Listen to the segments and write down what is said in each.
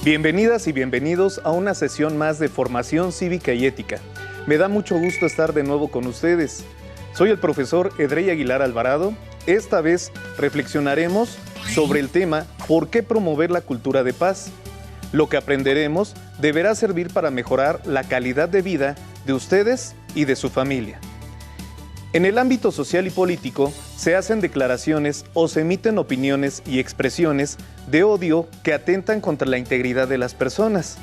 Bienvenidas y bienvenidos a una sesión más de formación cívica y ética. Me da mucho gusto estar de nuevo con ustedes. Soy el profesor Edrey Aguilar Alvarado. Esta vez reflexionaremos sobre el tema ¿por qué promover la cultura de paz? Lo que aprenderemos deberá servir para mejorar la calidad de vida de ustedes y de su familia. En el ámbito social y político se hacen declaraciones o se emiten opiniones y expresiones de odio que atentan contra la integridad de las personas.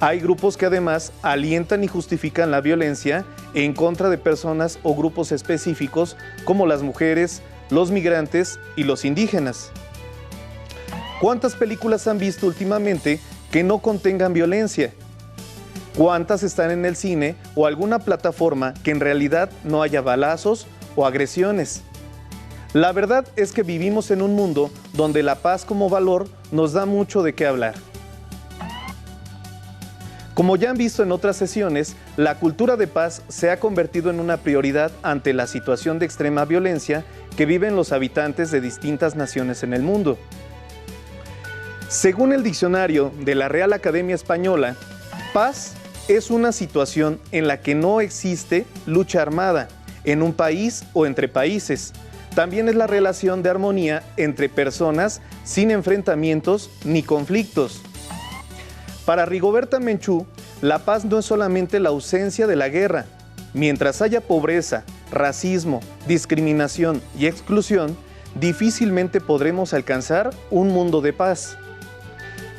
Hay grupos que además alientan y justifican la violencia en contra de personas o grupos específicos como las mujeres, los migrantes y los indígenas. ¿Cuántas películas han visto últimamente que no contengan violencia? ¿Cuántas están en el cine o alguna plataforma que en realidad no haya balazos o agresiones? La verdad es que vivimos en un mundo donde la paz como valor nos da mucho de qué hablar. Como ya han visto en otras sesiones, la cultura de paz se ha convertido en una prioridad ante la situación de extrema violencia que viven los habitantes de distintas naciones en el mundo. Según el diccionario de la Real Academia Española, paz es una situación en la que no existe lucha armada en un país o entre países. También es la relación de armonía entre personas sin enfrentamientos ni conflictos. Para Rigoberta Menchú, la paz no es solamente la ausencia de la guerra. Mientras haya pobreza, racismo, discriminación y exclusión, difícilmente podremos alcanzar un mundo de paz.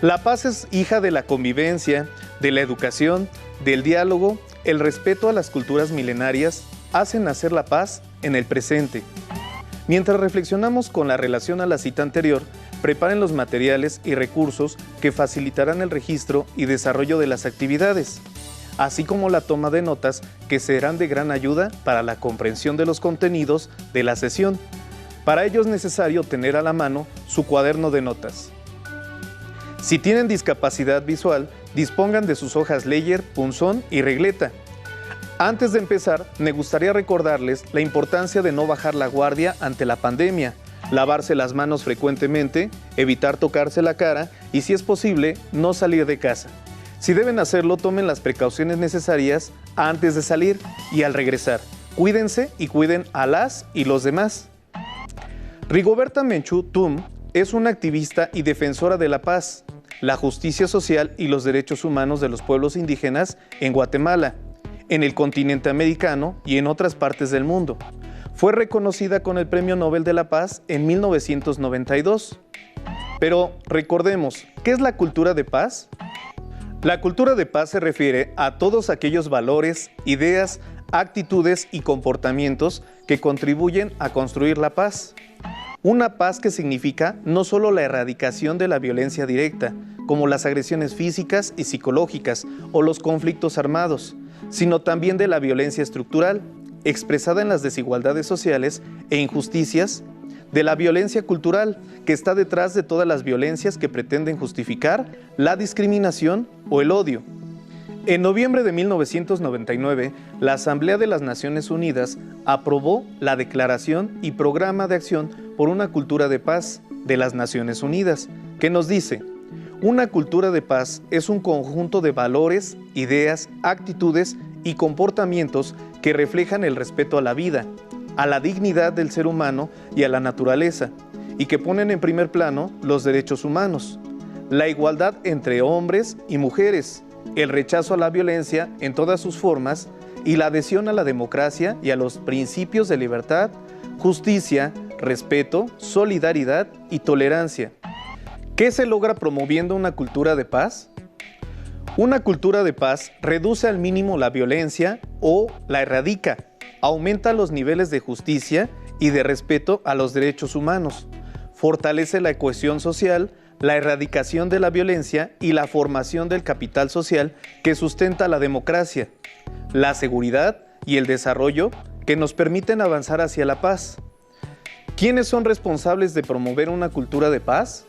La paz es hija de la convivencia, de la educación, del diálogo, el respeto a las culturas milenarias, hacen nacer la paz en el presente. Mientras reflexionamos con la relación a la cita anterior, preparen los materiales y recursos que facilitarán el registro y desarrollo de las actividades, así como la toma de notas que serán de gran ayuda para la comprensión de los contenidos de la sesión. Para ello es necesario tener a la mano su cuaderno de notas. Si tienen discapacidad visual, dispongan de sus hojas Leyer, punzón y regleta. Antes de empezar, me gustaría recordarles la importancia de no bajar la guardia ante la pandemia, lavarse las manos frecuentemente, evitar tocarse la cara y, si es posible, no salir de casa. Si deben hacerlo, tomen las precauciones necesarias antes de salir y al regresar. Cuídense y cuiden a las y los demás. Rigoberta Menchú Tum es una activista y defensora de la paz, la justicia social y los derechos humanos de los pueblos indígenas en Guatemala, en el continente americano y en otras partes del mundo. Fue reconocida con el Premio Nobel de la Paz en 1992. Pero recordemos, ¿qué es la cultura de paz? La cultura de paz se refiere a todos aquellos valores, ideas, actitudes y comportamientos que contribuyen a construir la paz. Una paz que significa no solo la erradicación de la violencia directa, como las agresiones físicas y psicológicas o los conflictos armados, sino también de la violencia estructural, expresada en las desigualdades sociales e injusticias, de la violencia cultural, que está detrás de todas las violencias que pretenden justificar la discriminación o el odio. En noviembre de 1999, la Asamblea de las Naciones Unidas aprobó la Declaración y Programa de Acción por una Cultura de Paz de las Naciones Unidas, que nos dice: una cultura de paz es un conjunto de valores, ideas, actitudes y comportamientos que reflejan el respeto a la vida, a la dignidad del ser humano y a la naturaleza, y que ponen en primer plano los derechos humanos, la igualdad entre hombres y mujeres, el rechazo a la violencia en todas sus formas y la adhesión a la democracia y a los principios de libertad, justicia, respeto, solidaridad y tolerancia. ¿Qué se logra promoviendo una cultura de paz? Una cultura de paz reduce al mínimo la violencia o la erradica, aumenta los niveles de justicia y de respeto a los derechos humanos, fortalece la cohesión social, la erradicación de la violencia y la formación del capital social que sustenta la democracia, la seguridad y el desarrollo que nos permiten avanzar hacia la paz. ¿Quiénes son responsables de promover una cultura de paz?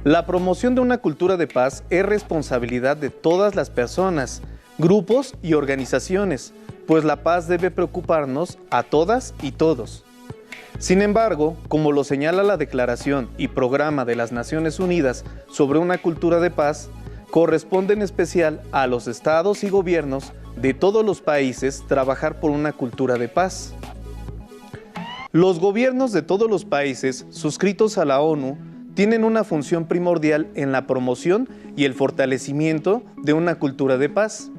La promoción de una cultura de paz es responsabilidad de todas las personas, grupos y organizaciones, pues la paz debe preocuparnos a todas y todos. Sin embargo, como lo señala la Declaración y Programa de las Naciones Unidas sobre una cultura de paz, corresponde en especial a los estados y gobiernos de todos los países trabajar por una cultura de paz. Los gobiernos de todos los países suscritos a la ONU tienen una función primordial en la promoción y el fortalecimiento de una cultura de paz,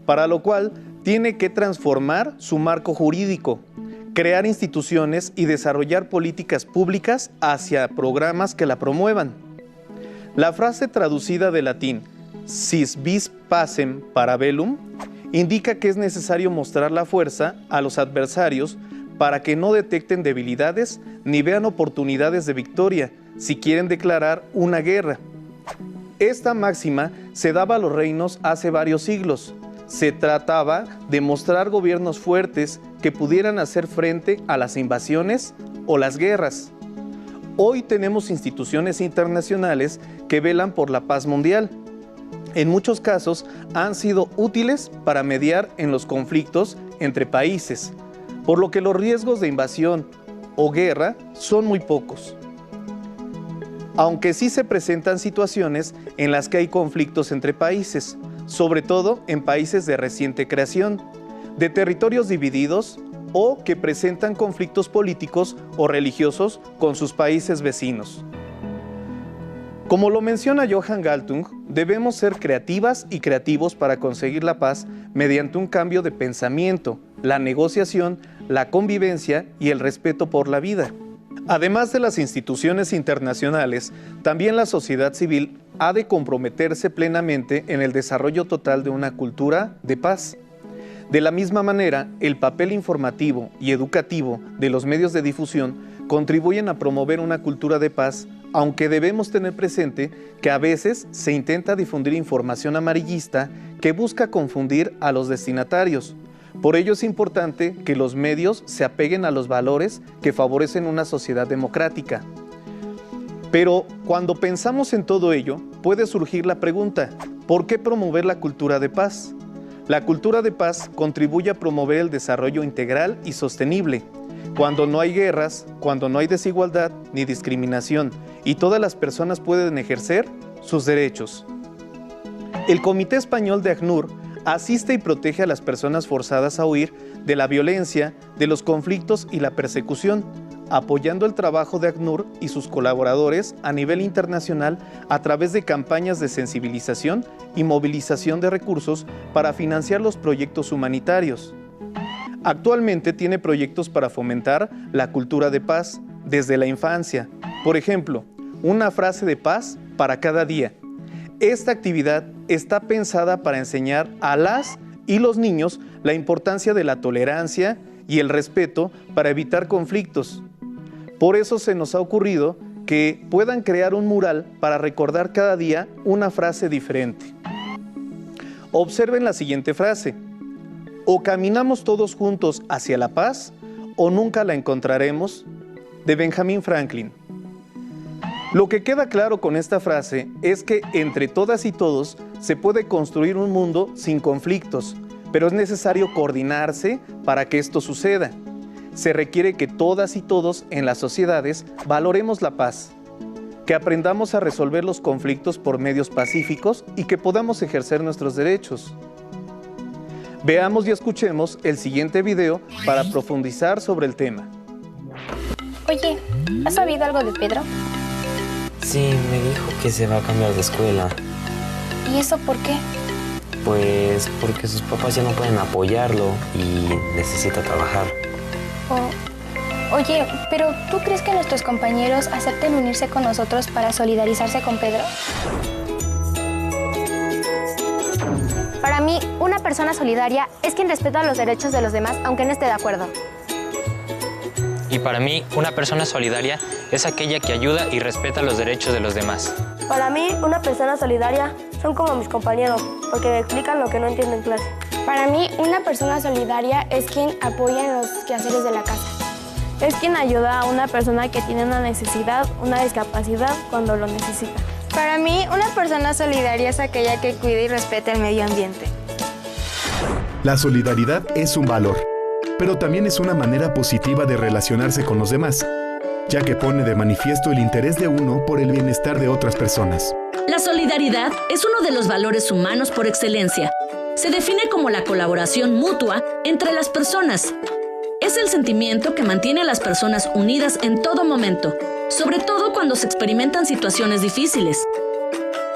para lo cual tiene que transformar su marco jurídico, crear instituciones y desarrollar políticas públicas hacia programas que la promuevan. La frase traducida del latín "sis vis pacem para bellum" indica que es necesario mostrar la fuerza a los adversarios para que no detecten debilidades ni vean oportunidades de victoria si quieren declarar una guerra. Esta máxima se daba a los reinos hace varios siglos. Se trataba de mostrar gobiernos fuertes que pudieran hacer frente a las invasiones o las guerras. Hoy tenemos instituciones internacionales que velan por la paz mundial. En muchos casos han sido útiles para mediar en los conflictos entre países, por lo que los riesgos de invasión o guerra son muy pocos. Aunque sí se presentan situaciones en las que hay conflictos entre países, sobre todo en países de reciente creación, de territorios divididos o que presentan conflictos políticos o religiosos con sus países vecinos. Como lo menciona Johan Galtung, debemos ser creativas y creativos para conseguir la paz mediante un cambio de pensamiento, la negociación, la convivencia y el respeto por la vida. Además de las instituciones internacionales, también la sociedad civil ha de comprometerse plenamente en el desarrollo total de una cultura de paz. De la misma manera, el papel informativo y educativo de los medios de difusión contribuyen a promover una cultura de paz, aunque debemos tener presente que a veces se intenta difundir información amarillista que busca confundir a los destinatarios. Por ello es importante que los medios se apeguen a los valores que favorecen una sociedad democrática. Pero cuando pensamos en todo ello, puede surgir la pregunta, ¿por qué promover la cultura de paz? La cultura de paz contribuye a promover el desarrollo integral y sostenible, cuando no hay guerras, cuando no hay desigualdad ni discriminación, y todas las personas pueden ejercer sus derechos. El Comité Español de ACNUR asiste y protege a las personas forzadas a huir de la violencia, de los conflictos y la persecución, apoyando el trabajo de ACNUR y sus colaboradores a nivel internacional a través de campañas de sensibilización y movilización de recursos para financiar los proyectos humanitarios. Actualmente tiene proyectos para fomentar la cultura de paz desde la infancia. Por ejemplo, una frase de paz para cada día. Esta actividad está pensada para enseñar a las y los niños la importancia de la tolerancia y el respeto para evitar conflictos. Por eso se nos ha ocurrido que puedan crear un mural para recordar cada día una frase diferente. Observen la siguiente frase: o caminamos todos juntos hacia la paz, o nunca la encontraremos, de Benjamin Franklin. Lo que queda claro con esta frase es que entre todas y todos se puede construir un mundo sin conflictos, pero es necesario coordinarse para que esto suceda. Se requiere que todas y todos en las sociedades valoremos la paz, que aprendamos a resolver los conflictos por medios pacíficos y que podamos ejercer nuestros derechos. Veamos y escuchemos el siguiente video para profundizar sobre el tema. Oye, ¿has sabido algo de Pedro? Sí, me dijo que se va a cambiar de escuela. ¿Y eso por qué? Pues porque sus papás ya no pueden apoyarlo y necesita trabajar. Oye, pero ¿tú crees que nuestros compañeros acepten unirse con nosotros para solidarizarse con Pedro? Para mí, una persona solidaria es quien respeta los derechos de los demás aunque no esté de acuerdo. Y para mí, una persona solidaria es aquella que ayuda y respeta los derechos de los demás. Para mí, una persona solidaria son como mis compañeros, porque me explican lo que no entiendo en clase. Para mí, una persona solidaria es quien apoya en los quehaceres de la casa. Es quien ayuda a una persona que tiene una necesidad, una discapacidad, cuando lo necesita. Para mí, una persona solidaria es aquella que cuida y respeta el medio ambiente. La solidaridad es un valor, pero también es una manera positiva de relacionarse con los demás. ya que pone de manifiesto el interés de uno por el bienestar de otras personas. La solidaridad es uno de los valores humanos por excelencia. Se define como la colaboración mutua entre las personas. Es el sentimiento que mantiene a las personas unidas en todo momento, sobre todo cuando se experimentan situaciones difíciles.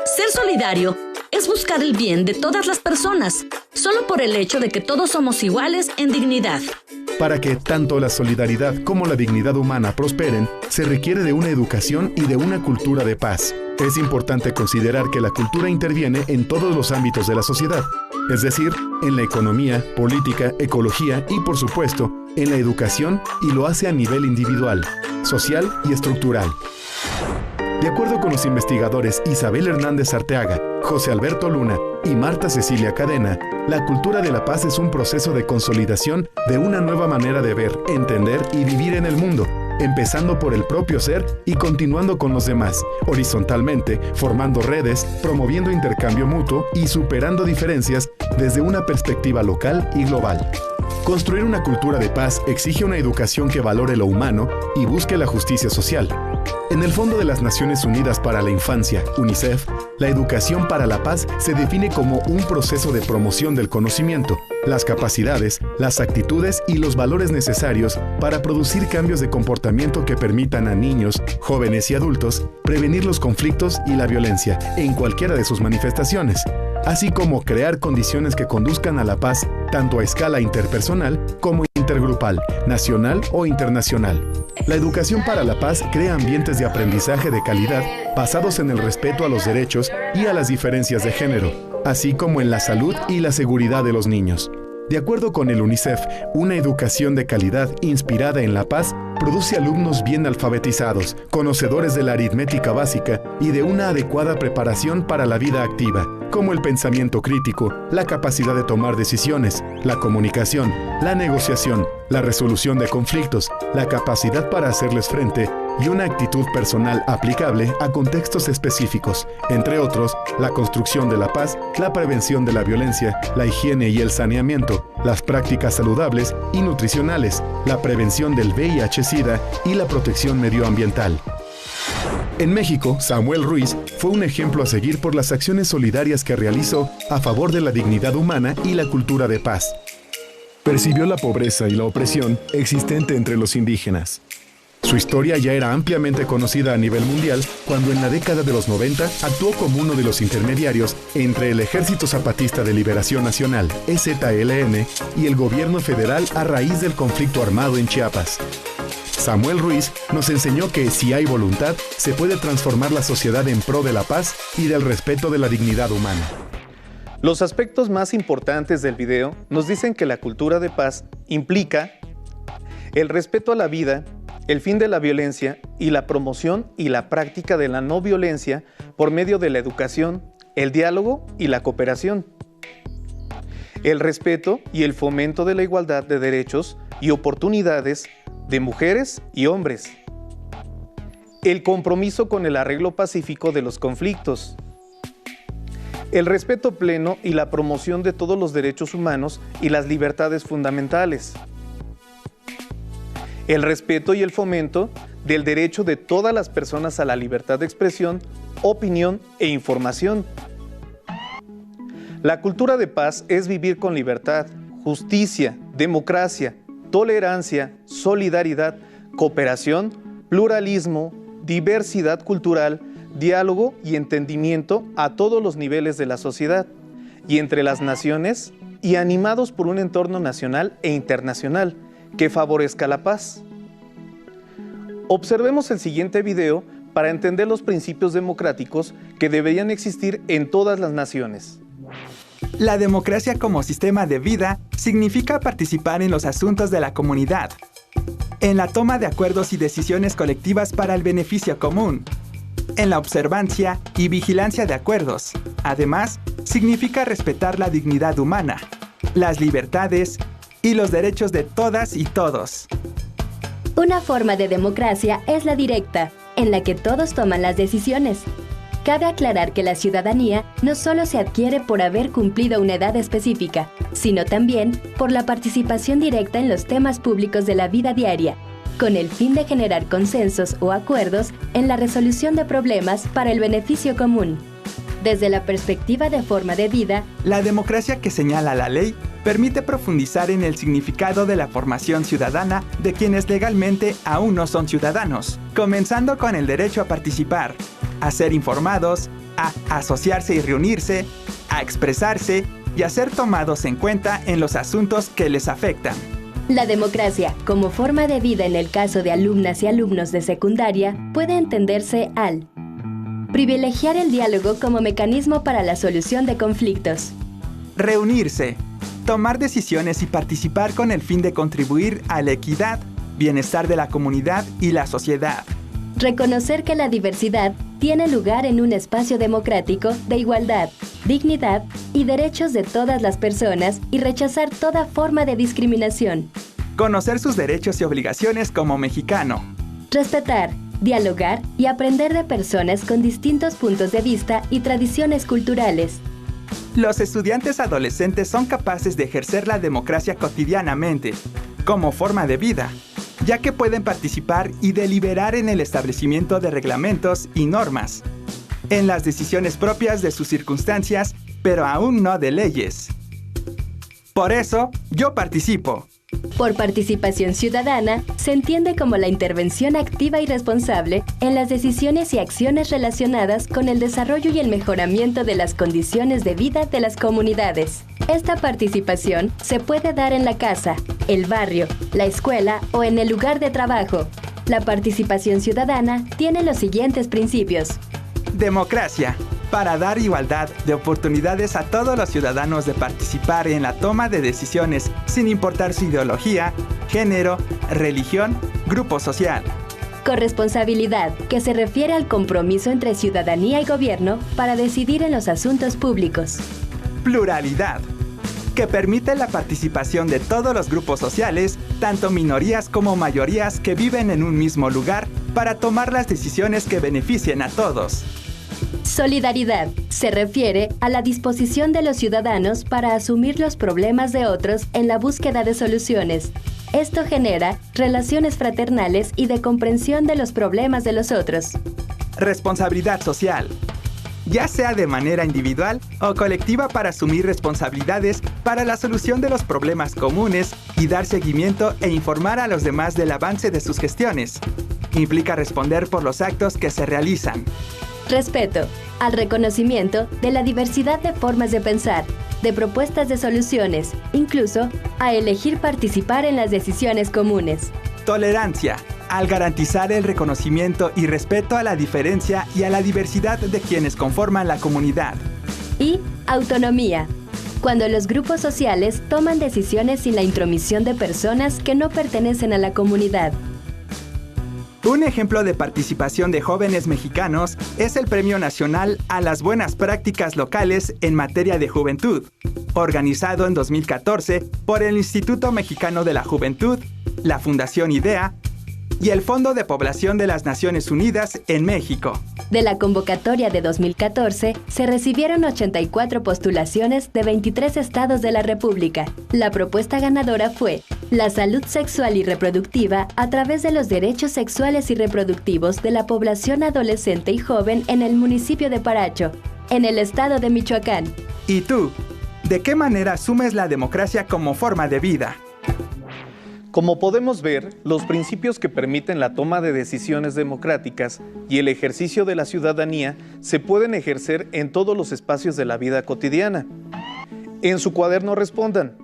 Ser solidario es buscar el bien de todas las personas, solo por el hecho de que todos somos iguales en dignidad. Para que tanto la solidaridad como la dignidad humana prosperen, se requiere de una educación y de una cultura de paz. Es importante considerar que la cultura interviene en todos los ámbitos de la sociedad, es decir, en la economía, política, ecología y, por supuesto, en la educación, y lo hace a nivel individual, social y estructural. De acuerdo con los investigadores Isabel Hernández Arteaga, José Alberto Luna y Marta Cecilia Cadena, la cultura de la paz es un proceso de consolidación de una nueva manera de ver, entender y vivir en el mundo, empezando por el propio ser y continuando con los demás, horizontalmente, formando redes, promoviendo intercambio mutuo y superando diferencias desde una perspectiva local y global. Construir una cultura de paz exige una educación que valore lo humano y busque la justicia social. En el Fondo de las Naciones Unidas para la Infancia, UNICEF, la educación para la paz se define como un proceso de promoción del conocimiento, las capacidades, las actitudes y los valores necesarios para producir cambios de comportamiento que permitan a niños, jóvenes y adultos prevenir los conflictos y la violencia en cualquiera de sus manifestaciones, así como crear condiciones que conduzcan a la paz tanto a escala interpersonal como intergrupal, nacional o internacional. La educación para la paz crea ambientes de aprendizaje de calidad basados en el respeto a los derechos y a las diferencias de género, así como en la salud y la seguridad de los niños. De acuerdo con el UNICEF, una educación de calidad inspirada en la paz produce alumnos bien alfabetizados, conocedores de la aritmética básica y de una adecuada preparación para la vida activa, como el pensamiento crítico, la capacidad de tomar decisiones, la comunicación, la negociación, la resolución de conflictos, la capacidad para hacerles frente y una actitud personal aplicable a contextos específicos, entre otros, la construcción de la paz, la prevención de la violencia, la higiene y el saneamiento, las prácticas saludables y nutricionales, la prevención del VIH-Sida y la protección medioambiental. En México, Samuel Ruiz fue un ejemplo a seguir por las acciones solidarias que realizó a favor de la dignidad humana y la cultura de paz. Percibió la pobreza y la opresión existente entre los indígenas. Su historia ya era ampliamente conocida a nivel mundial cuando en la década de los 90 actuó como uno de los intermediarios entre el Ejército Zapatista de Liberación Nacional, EZLN, y el gobierno federal a raíz del conflicto armado en Chiapas. Samuel Ruiz nos enseñó que si hay voluntad, se puede transformar la sociedad en pro de la paz y del respeto de la dignidad humana. Los aspectos más importantes del video nos dicen que la cultura de paz implica el respeto a la vida, el fin de la violencia y la promoción y la práctica de la no violencia por medio de la educación, el diálogo y la cooperación. El respeto y el fomento de la igualdad de derechos y oportunidades de mujeres y hombres. El compromiso con el arreglo pacífico de los conflictos. El respeto pleno y la promoción de todos los derechos humanos y las libertades fundamentales. El respeto y el fomento del derecho de todas las personas a la libertad de expresión, opinión e información. La cultura de paz es vivir con libertad, justicia, democracia, tolerancia, solidaridad, cooperación, pluralismo, diversidad cultural, diálogo y entendimiento a todos los niveles de la sociedad y entre las naciones y animados por un entorno nacional e internacional que favorezca la paz. Observemos el siguiente video para entender los principios democráticos que deberían existir en todas las naciones. La democracia como sistema de vida significa participar en los asuntos de la comunidad, en la toma de acuerdos y decisiones colectivas para el beneficio común, en la observancia y vigilancia de acuerdos. Además, significa respetar la dignidad humana, las libertades y los derechos de todas y todos. Una forma de democracia es la directa, en la que todos toman las decisiones. Cabe aclarar que la ciudadanía no solo se adquiere por haber cumplido una edad específica, sino también por la participación directa en los temas públicos de la vida diaria. con el fin de generar consensos o acuerdos en la resolución de problemas para el beneficio común. Desde la perspectiva de forma de vida, la democracia que señala la ley permite profundizar en el significado de la formación ciudadana de quienes legalmente aún no son ciudadanos, comenzando con el derecho a participar, a ser informados, a asociarse y reunirse, a expresarse y a ser tomados en cuenta en los asuntos que les afectan. La democracia, como forma de vida en el caso de alumnas y alumnos de secundaria, puede entenderse al privilegiar el diálogo como mecanismo para la solución de conflictos. Reunirse, tomar decisiones y participar con el fin de contribuir a la equidad, bienestar de la comunidad y la sociedad. Reconocer que la diversidad tiene lugar en un espacio democrático de igualdad, dignidad y derechos de todas las personas y rechazar toda forma de discriminación. Conocer sus derechos y obligaciones como mexicano. Respetar, dialogar y aprender de personas con distintos puntos de vista y tradiciones culturales. Los estudiantes adolescentes son capaces de ejercer la democracia cotidianamente, como forma de vida, ya que pueden participar y deliberar en el establecimiento de reglamentos y normas, en las decisiones propias de sus circunstancias, pero aún no de leyes. Por eso, yo participo. Por participación ciudadana, se entiende como la intervención activa y responsable en las decisiones y acciones relacionadas con el desarrollo y el mejoramiento de las condiciones de vida de las comunidades. Esta participación se puede dar en la casa, el barrio, la escuela o en el lugar de trabajo. La participación ciudadana tiene los siguientes principios. Democracia, para dar igualdad de oportunidades a todos los ciudadanos de participar en la toma de decisiones sin importar su ideología, género, religión, grupo social. Corresponsabilidad, que se refiere al compromiso entre ciudadanía y gobierno para decidir en los asuntos públicos. Pluralidad, que permite la participación de todos los grupos sociales, tanto minorías como mayorías que viven en un mismo lugar, para tomar las decisiones que beneficien a todos. Solidaridad se refiere a la disposición de los ciudadanos para asumir los problemas de otros en la búsqueda de soluciones. Esto genera relaciones fraternales y de comprensión de los problemas de los otros. Responsabilidad social, ya sea de manera individual o colectiva, para asumir responsabilidades para la solución de los problemas comunes y dar seguimiento e informar a los demás del avance de sus gestiones. Implica responder por los actos que se realizan. Respeto al reconocimiento de la diversidad de formas de pensar, de propuestas de soluciones, incluso a elegir participar en las decisiones comunes. Tolerancia, al garantizar el reconocimiento y respeto a la diferencia y a la diversidad de quienes conforman la comunidad. Y autonomía, cuando los grupos sociales toman decisiones sin la intromisión de personas que no pertenecen a la comunidad. Un ejemplo de participación de jóvenes mexicanos es el Premio Nacional a las Buenas Prácticas Locales en materia de juventud, organizado en 2014 por el Instituto Mexicano de la Juventud, la Fundación IDEA y el Fondo de Población de las Naciones Unidas en México. De la convocatoria de 2014, se recibieron 84 postulaciones de 23 estados de la República. La propuesta ganadora fue la salud sexual y reproductiva a través de los derechos sexuales y reproductivos de la población adolescente y joven en el municipio de Paracho, en el estado de Michoacán. ¿Y tú? ¿De qué manera asumes la democracia como forma de vida? Como podemos ver, los principios que permiten la toma de decisiones democráticas y el ejercicio de la ciudadanía se pueden ejercer en todos los espacios de la vida cotidiana. En su cuaderno respondan: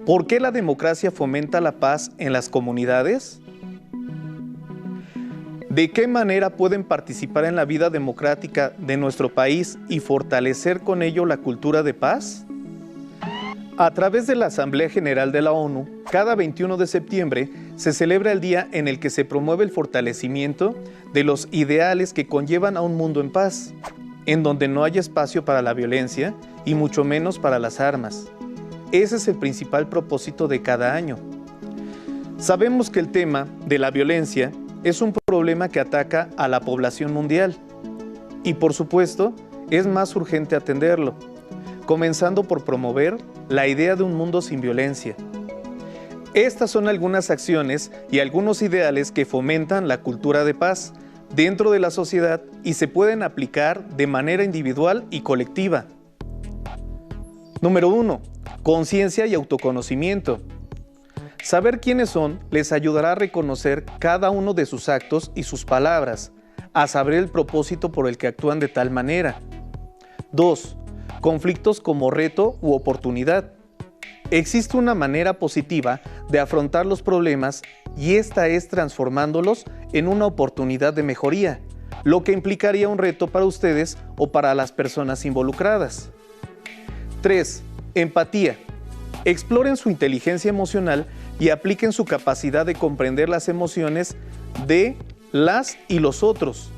¿por qué la democracia fomenta la paz en las comunidades? ¿De qué manera pueden participar en la vida democrática de nuestro país y fortalecer con ello la cultura de paz? A través de la Asamblea General de la ONU, cada 21 de septiembre se celebra el día en el que se promueve el fortalecimiento de los ideales que conllevan a un mundo en paz, en donde no haya espacio para la violencia y mucho menos para las armas. Ese es el principal propósito de cada año. Sabemos que el tema de la violencia es un problema que ataca a la población mundial y, por supuesto, es más urgente atenderlo, comenzando por promover la idea de un mundo sin violencia. Estas son algunas acciones y algunos ideales que fomentan la cultura de paz dentro de la sociedad y se pueden aplicar de manera individual y colectiva. Número 1. Conciencia y autoconocimiento. Saber quiénes son les ayudará a reconocer cada uno de sus actos y sus palabras, a saber el propósito por el que actúan de tal manera. 2. Conflictos como reto u oportunidad. Existe una manera positiva de afrontar los problemas y esta es transformándolos en una oportunidad de mejoría, lo que implicaría un reto para ustedes o para las personas involucradas. 3. Empatía. Exploren su inteligencia emocional y apliquen su capacidad de comprender las emociones de las y los otros.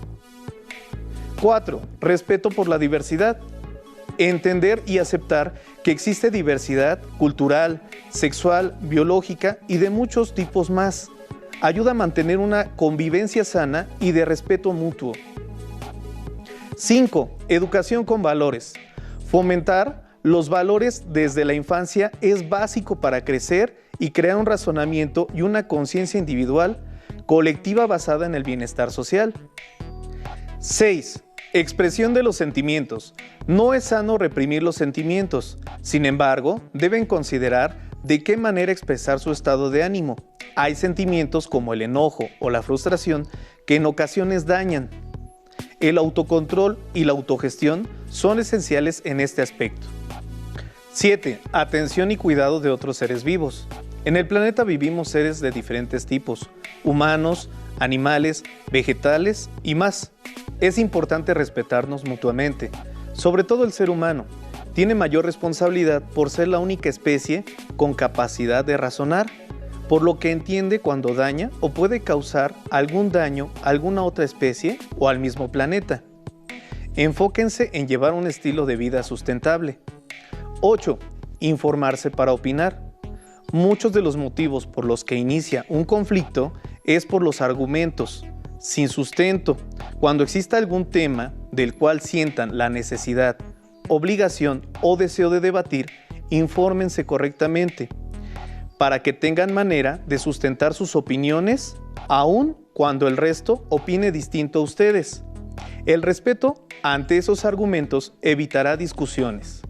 4. Respeto por la diversidad. Entender y aceptar que existe diversidad cultural, sexual, biológica y de muchos tipos más. Ayuda a mantener una convivencia sana y de respeto mutuo. 5. Educación con valores. Fomentar los valores desde la infancia es básico para crecer y crear un razonamiento y una conciencia individual, colectiva basada en el bienestar social. 6. Expresión de los sentimientos. No es sano reprimir los sentimientos. Sin embargo, deben considerar de qué manera expresar su estado de ánimo. Hay sentimientos como el enojo o la frustración que en ocasiones dañan. El autocontrol y la autogestión son esenciales en este aspecto. 7. Atención y cuidado de otros seres vivos. En el planeta vivimos seres de diferentes tipos, humanos, animales, vegetales y más. Es importante respetarnos mutuamente. Sobre todo el ser humano tiene mayor responsabilidad por ser la única especie con capacidad de razonar, por lo que entiende cuando daña o puede causar algún daño a alguna otra especie o al mismo planeta. Enfóquense en llevar un estilo de vida sustentable. 8. Informarse para opinar. Muchos de los motivos por los que inicia un conflicto es por los argumentos sin sustento. Cuando exista algún tema del cual sientan la necesidad, obligación o deseo de debatir, infórmense correctamente para que tengan manera de sustentar sus opiniones, aun cuando el resto opine distinto a ustedes. El respeto ante esos argumentos evitará discusiones.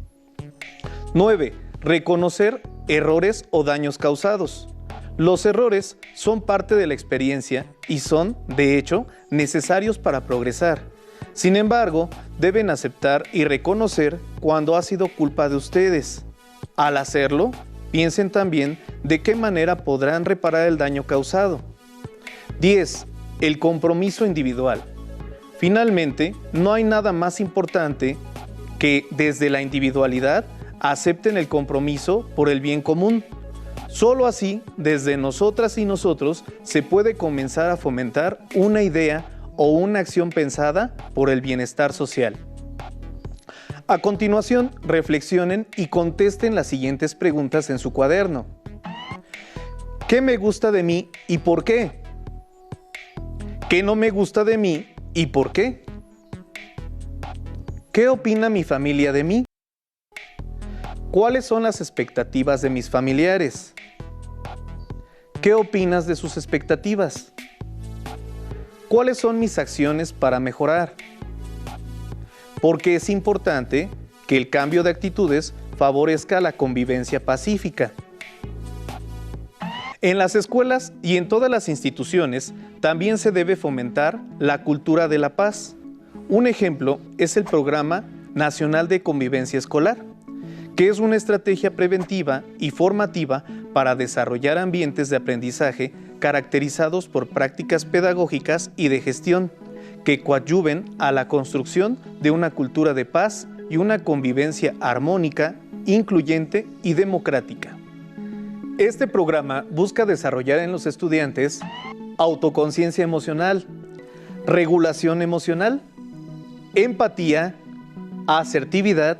9. Reconocer errores o daños causados. Los errores son parte de la experiencia y son, de hecho, necesarios para progresar. Sin embargo, deben aceptar y reconocer cuando ha sido culpa de ustedes. Al hacerlo, piensen también de qué manera podrán reparar el daño causado. 10. El compromiso individual. Finalmente, no hay nada más importante que desde la individualidad acepten el compromiso por el bien común. Solo así, desde nosotras y nosotros, se puede comenzar a fomentar una idea o una acción pensada por el bienestar social. A continuación, reflexionen y contesten las siguientes preguntas en su cuaderno. ¿Qué me gusta de mí y por qué? ¿Qué no me gusta de mí y por qué? ¿Qué opina mi familia de mí? ¿Cuáles son las expectativas de mis familiares? ¿Qué opinas de sus expectativas? ¿Cuáles son mis acciones para mejorar? Porque es importante que el cambio de actitudes favorezca la convivencia pacífica. En las escuelas y en todas las instituciones también se debe fomentar la cultura de la paz. Un ejemplo es el Programa Nacional de Convivencia Escolar, que es una estrategia preventiva y formativa para desarrollar ambientes de aprendizaje caracterizados por prácticas pedagógicas y de gestión que coadyuven a la construcción de una cultura de paz y una convivencia armónica, incluyente y democrática. Este programa busca desarrollar en los estudiantes autoconciencia emocional, regulación emocional, empatía, asertividad,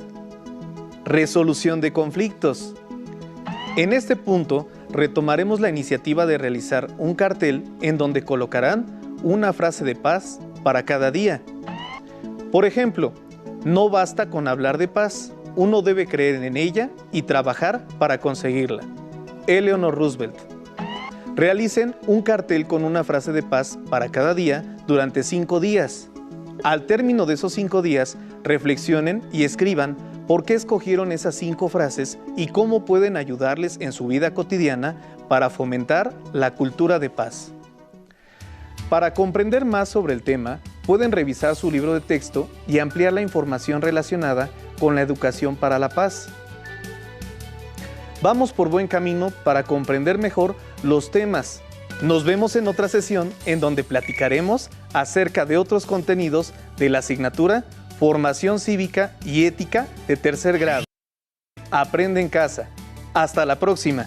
resolución de conflictos. En este punto, retomaremos la iniciativa de realizar un cartel en donde colocarán una frase de paz para cada día. Por ejemplo, no basta con hablar de paz, uno debe creer en ella y trabajar para conseguirla. Eleanor Roosevelt. Realicen un cartel con una frase de paz para cada día durante 5 días. Al término de esos 5 días, reflexionen y escriban por qué escogieron esas 5 frases y cómo pueden ayudarles en su vida cotidiana para fomentar la cultura de paz. Para comprender más sobre el tema, pueden revisar su libro de texto y ampliar la información relacionada con la educación para la paz. Vamos por buen camino para comprender mejor los temas. Nos vemos en otra sesión en donde platicaremos acerca de otros contenidos de la asignatura Formación Cívica y Ética de tercer grado. Aprende en casa. Hasta la próxima.